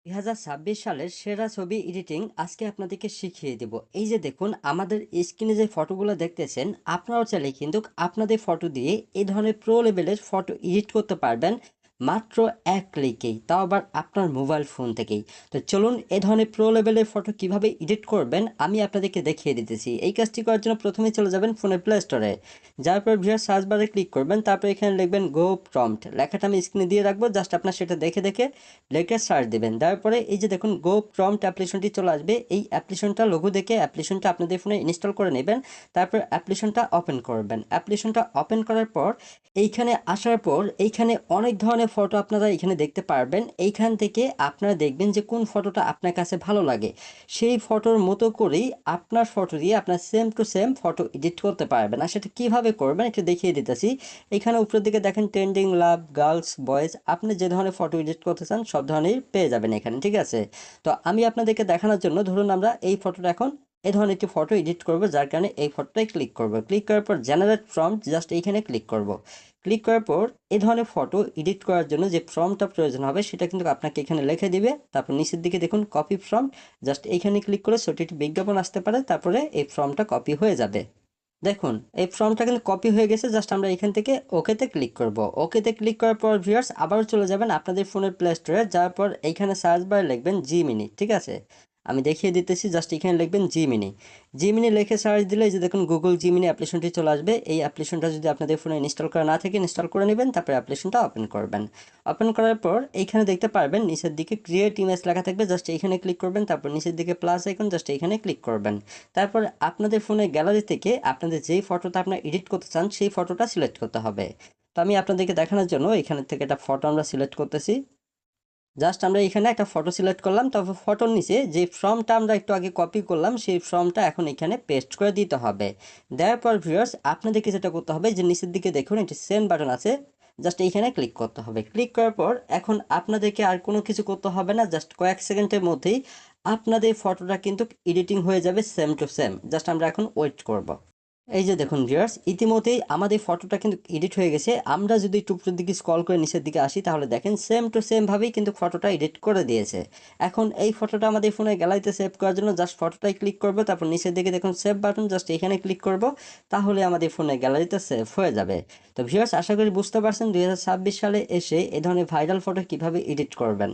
2026 সালের সেরা ছবি এডিটিং আজকে আপনাদেরকে শিখিয়ে দেব। এই যে দেখুন আমাদের স্ক্রিনে যে ফটোগুলো দেখতেছেন, আপনারাও চাইলে কিন্তু আপনাদের ফটো দিয়ে এই ধরনের প্রো লেভেলের ফটো এডিট করতে পারবেন মাত্র এক ক্লিকেই, তাও আবার আপনার মোবাইল ফোন থেকেই। তো চলুন এই ধরনের প্রো লেভেলের ফটো কিভাবে এডিট করবেন আমি আপনাদেরকে দেখিয়ে দিতেছি। এই কাজটি করার জন্য প্রথমে চলে যাবেন ফোনের প্লে স্টোরে, যার পর ভিউয়ার সার্চ বারে ক্লিক করবেন, তারপর এখানে লিখবেন গো প্রম্পট, লেখাটা আমি স্ক্রিনে দিয়ে রাখবো, জাস্ট আপনার সেটা দেখে দেখে লিখে সার্চ দেবেন। তারপরে এই যে দেখুন গো প্রম্পট অ্যাপ্লিকেশনটি চলে আসবে। এই অ্যাপ্লিকেশনটা লোগো দেখে অ্যাপ্লিকেশনটা আপনাদের ফোনে ইনস্টল করে নেবেন, তারপর অ্যাপ্লিকেশনটা ওপেন করবেন। অ্যাপ্লিকেশনটা ওপেন করার পর এইখানে আসার পর এইখানে অনেক ধরনের ফটো আপনারা এখানে দেখতে পারবেন। এইখান থেকে আপনারা দেখবেন যে কোন ফটোটা আপনার কাছে ভালো লাগে, সেই ফটোর মতো করেই আপনার ফটো দিয়ে আপনার same to same photo edit করতে পারবেন। আর সেটা কীভাবে করবেন একটু দেখিয়ে দিতেছি। এখানে উপরের দিকে দেখেন ট্রেন্ডিং, লাভ, গার্লস, বয়েজ, আপনি যে ধরনের ফটো এডিট করতে চান সব ধরনের পেয়ে যাবেন এখানে, ঠিক আছে? তো আমি আপনাদেরকে দেখানোর জন্য ধরুন আমরা এই ফটোটা এখন এই ধরনের একটি ফটো এডিট করব, যার কারণে এই ফটোটাই ক্লিক করব। ক্লিক করার পর জেনারেট প্রম্পট, জাস্ট এইখানে ক্লিক করব। ক্লিক করার পর এই ধরনের ফটো এডিট করার জন্য যে প্রম্পটটা প্রয়োজন হবে সেটা কিন্তু আপনাকে এখানে লিখে দিবে। তারপর নিচের দিকে দেখুন কপি প্রম্পট, জাস্ট এইখানে ক্লিক করে ছোট একটি বিজ্ঞাপন আসতে পারে, তারপরে এই ফর্মটা কপি হয়ে যাবে। দেখুন এই ফর্মটা কিন্তু কপি হয়ে গেছে, জাস্ট আমরা এখান থেকে ওকেতে ক্লিক করব। ওকেতে ক্লিক করার পর ভিউয়ার্স আবারও চলে যাবেন আপনাদের ফোনের প্লে স্টোরে, যাওয়ার পর এইখানে সার্চ বারে লিখবেন জিমিনি, ঠিক আছে? আমি দেখিয়ে দিতেছি, জাস্ট এখানে লিখবেন জিমিনি। জিমিনি লিখে সার্চ দিলে এই যে দেখুন গুগল জিমিনি অ্যাপ্লিকেশনটি চলে আসবে। এই অ্যাপ্লিকেশনটা যদি আপনাদের ফোনে ইনস্টল করা না থাকে ইনস্টল করে নেবেন, তারপরে অ্যাপ্লিকেশনটা ওপেন করবেন। ওপেন করার পর এইখানে দেখতে পারবেন নিচের দিকে ক্রিয়েট ইমেজ লেখা থাকবে, জাস্ট এইখানে ক্লিক করবেন। তারপর নিচের দিকে প্লাস আইকন, জাস্ট এইখানে ক্লিক করবেন। তারপর আপনাদের ফোনের গ্যালারি থেকে আপনাদের যেই ফটোটা আপনারা এডিট করতে চান সেই ফটোটা সিলেক্ট করতে হবে। তো আমি আপনাদেরকে দেখানোর জন্য এখান থেকে একটা ফটো আমরা সিলেক্ট করতেছি। জাস্ট আমরা এখানে একটা ফটো সিলেক্ট করলাম, তারপর ফটোর নিচে যে ফর্মটা আমরা একটু আগে কপি করলাম সেই ফর্মটা এখন এখানে পেস্ট করে দিতে হবে। দেওয়ার পর ভিউয়ার্স আপনাদেরকে যেটা করতে হবে যে নিচের দিকে দেখুন একটি সেন্ড বাটন আছে, জাস্ট এইখানে ক্লিক করতে হবে। ক্লিক করার পর এখন আপনাদেরকে আর কোনো কিছু করতে হবে না, জাস্ট কয়েক সেকেন্ডের মধ্যেই আপনাদের ফটোটা কিন্তু এডিটিং হয়ে যাবে সেম টু সেম। জাস্ট আমরা এখন ওয়েট করব। এই যে দেখুন ভিউয়ার্স ইতিমধ্যেই আমাদের ফটোটা কিন্তু এডিট হয়ে গেছে। আমরা যদি একটু উপরের দিকে স্ক্রল করে নিচের দিকে আসি তাহলে দেখেন সেম টু সেম ভাবেই কিন্তু ফটোটা এডিট করে দিয়েছে। এখন এই ফটোটা আমাদের ফোনের গ্যালারিতে সেভ করার জন্য জাস্ট ফটোটাই ক্লিক করব, তারপর নিচের দিকে দেখুন সেভ বাটন, জাস্ট এখানে ক্লিক করব, তাহলে আমাদের ফোনের গ্যালারিতে সেভ হয়ে যাবে। তো ভিউয়ার্স আশা করি বুঝতে পারছেন 2026 সালে এসে এই ধরনের ভাইরাল ফটো কিভাবে এডিট করবেন।